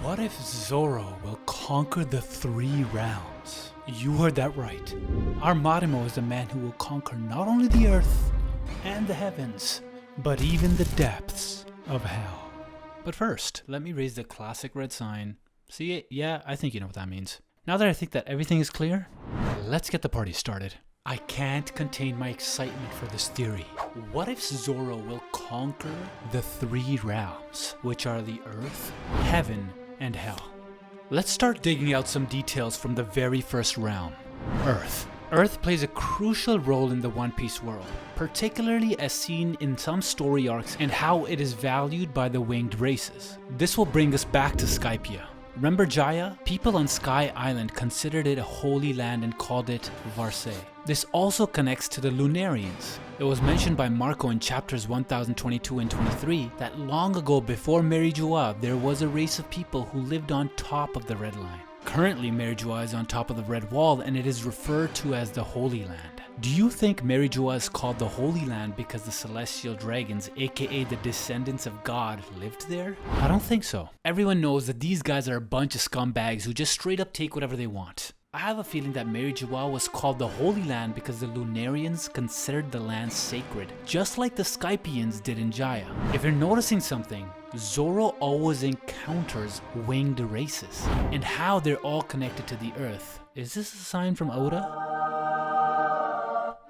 What if Zoro will conquer the 3 realms? You heard that right. Our Marimo is the man who will conquer not only the earth and the heavens, but even the depths of hell. But first, let me raise the classic red sign. See it? Yeah, I think you know what that means. Now that I think that everything is clear, let's get the party started. I can't contain my excitement for this theory. What if Zoro will conquer the 3 realms, which are the earth, heaven, and hell? Let's start digging out some details from the very first realm, Earth. Earth plays a crucial role in the One Piece world, particularly as seen in some story arcs and how it is valued by the winged races. This will bring us back to Skypiea. Remember Jaya? People on Sky Island considered it a holy land and called it Varse. This also connects to the Lunarians. It was mentioned by Marco in chapters 1022 and 23 that long ago before Marimo, there was a race of people who lived on top of the Red Line. Currently Marimo is on top of the Red Wall and it is referred to as the Holy Land. Do you think Marimo is called the Holy Land because the celestial dragons, aka the descendants of God, lived there? I don't think so. Everyone knows that these guys are a bunch of scumbags who just straight up take whatever they want. I have a feeling that Marimo was called the Holy Land because the Lunarians considered the land sacred, just like the Skypieans did in Jaya. If you're noticing something, Zoro always encounters winged races, and how they're all connected to the earth. Is this a sign from Oda?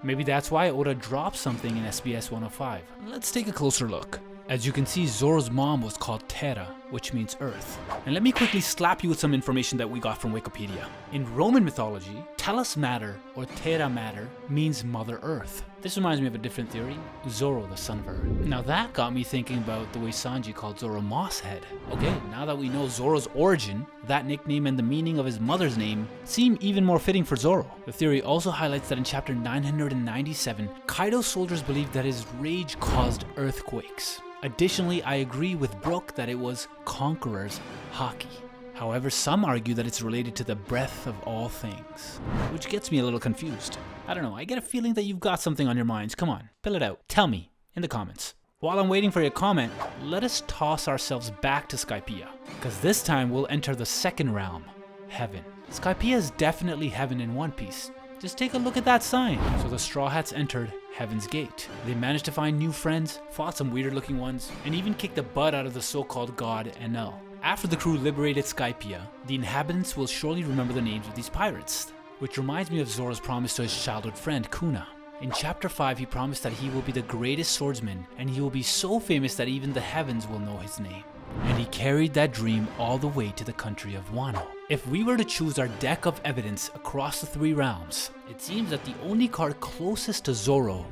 Maybe that's why Oda dropped something in SBS 105. Let's take a closer look. As you can see, Zoro's mom was called Terra, which means earth. And let me quickly slap you with some information that we got from Wikipedia. In Roman mythology, Tellus Mater, or Terra Mater, means Mother Earth. This reminds me of a different theory, Zoro, the son of Earth. Now that got me thinking about the way Sanji called Zoro Mosshead. Okay, now that we know Zoro's origin, that nickname and the meaning of his mother's name seem even more fitting for Zoro. The theory also highlights that in chapter 997, Kaido's soldiers believed that his rage caused earthquakes. Additionally, I agree with Brook that it was Conqueror's Haki. However, some argue that it's related to the breath of all things, which gets me a little confused. I don't know, I get a feeling that you've got something on your minds. Come on, spill it out. Tell me in the comments. While I'm waiting for your comment, let us toss ourselves back to Skypiea, because this time we'll enter the second realm, Heaven. Skypiea is definitely heaven in One Piece. Just take a look at that sign. So the Straw Hats entered Heaven's Gate. They managed to find new friends, fought some weirder looking ones, and even kicked the butt out of the so-called god Enel. After the crew liberated Skypiea, the inhabitants will surely remember the names of these pirates, which reminds me of Zoro's promise to his childhood friend Kuna. In chapter 5, he promised that he will be the greatest swordsman, and he will be so famous that even the heavens will know his name. And he carried that dream all the way to the country of Wano. If we were to choose our deck of evidence across the 3 realms, it seems that the only card closest to Zoro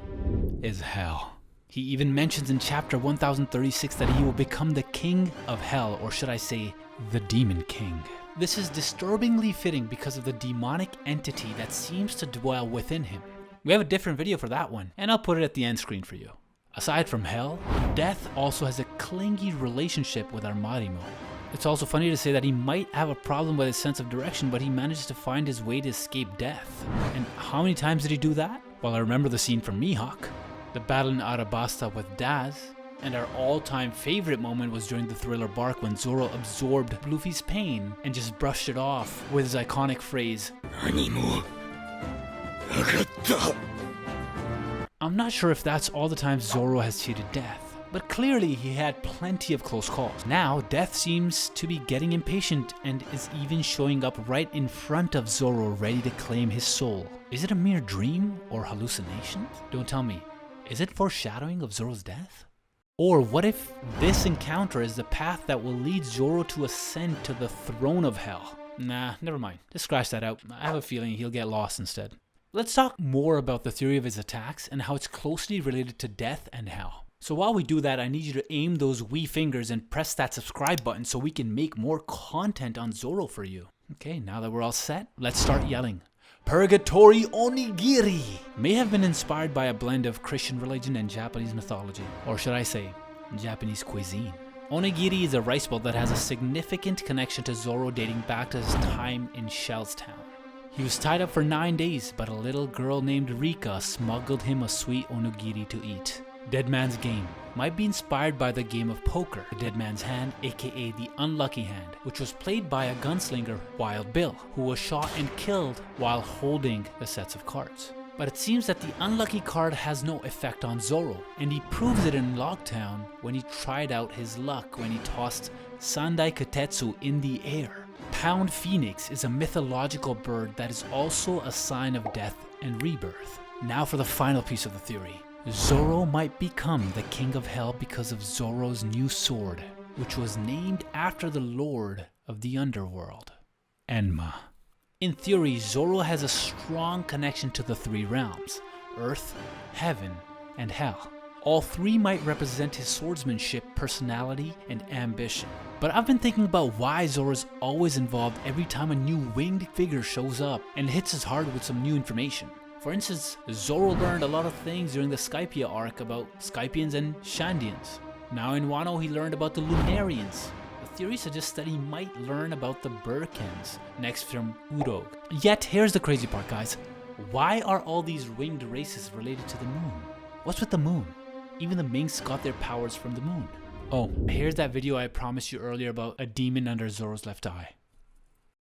is Hell. He even mentions in chapter 1036 that he will become the king of hell, or should I say, the demon king. This is disturbingly fitting because of the demonic entity that seems to dwell within him. We have a different video for that one, and I'll put it at the end screen for you. Aside from hell, death also has a clingy relationship with our Marimo. It's also funny to say that he might have a problem with his sense of direction, but he manages to find his way to escape death. And how many times did he do that? Well, I remember the scene from Mihawk, the battle in Arabasta with Daz, and our all-time favorite moment was during the Thriller Bark when Zoro absorbed Luffy's pain and just brushed it off with his iconic phrase, "Marimo, nagatta." I'm not sure if that's all the times Zoro has cheated death, but clearly he had plenty of close calls. Now, death seems to be getting impatient and is even showing up right in front of Zoro ready to claim his soul. Is it a mere dream or hallucination? Don't tell me. Is it foreshadowing of Zoro's death? Or what if this encounter is the path that will lead Zoro to ascend to the throne of hell? Nah, never mind. Just scratch that out. I have a feeling he'll get lost instead. Let's talk more about the theory of his attacks and how it's closely related to death and hell. So while we do that, I need you to aim those wee fingers and press that subscribe button so we can make more content on Zoro for you. Okay, now that we're all set, let's start yelling. Purgatory Onigiri may have been inspired by a blend of Christian religion and Japanese mythology, or should I say, Japanese cuisine. Onigiri is a rice bowl that has a significant connection to Zoro dating back to his time in Shell's Town. He was tied up for 9 days, but a little girl named Rika smuggled him a sweet onigiri to eat. Dead Man's Game might be inspired by the game of poker, the Dead Man's Hand, aka the Unlucky Hand, which was played by a gunslinger, Wild Bill, who was shot and killed while holding the sets of cards. But it seems that the unlucky card has no effect on Zoro, and he proves it in Logtown when he tried out his luck when he tossed Sandai Katetsu in the air. Pound Phoenix is a mythological bird that is also a sign of death and rebirth. Now for the final piece of the theory. Zoro might become the King of Hell because of Zoro's new sword, which was named after the Lord of the Underworld, Enma. In theory, Zoro has a strong connection to the three realms, Earth, Heaven, and Hell. All three might represent his swordsmanship, personality, and ambition. But I've been thinking about why Zoro is always involved every time a new winged figure shows up and hits his heart with some new information. For instance, Zoro learned a lot of things during the Skypiea arc about Skypians and Shandians. Now in Wano he learned about the Lunarians. The theory suggests that he might learn about the Birkins next from Urog. Yet here's the crazy part, guys. Why are all these winged races related to the moon? What's with the moon? Even the Minks got their powers from the moon. Oh, here's that video I promised you earlier about a demon under Zoro's left eye.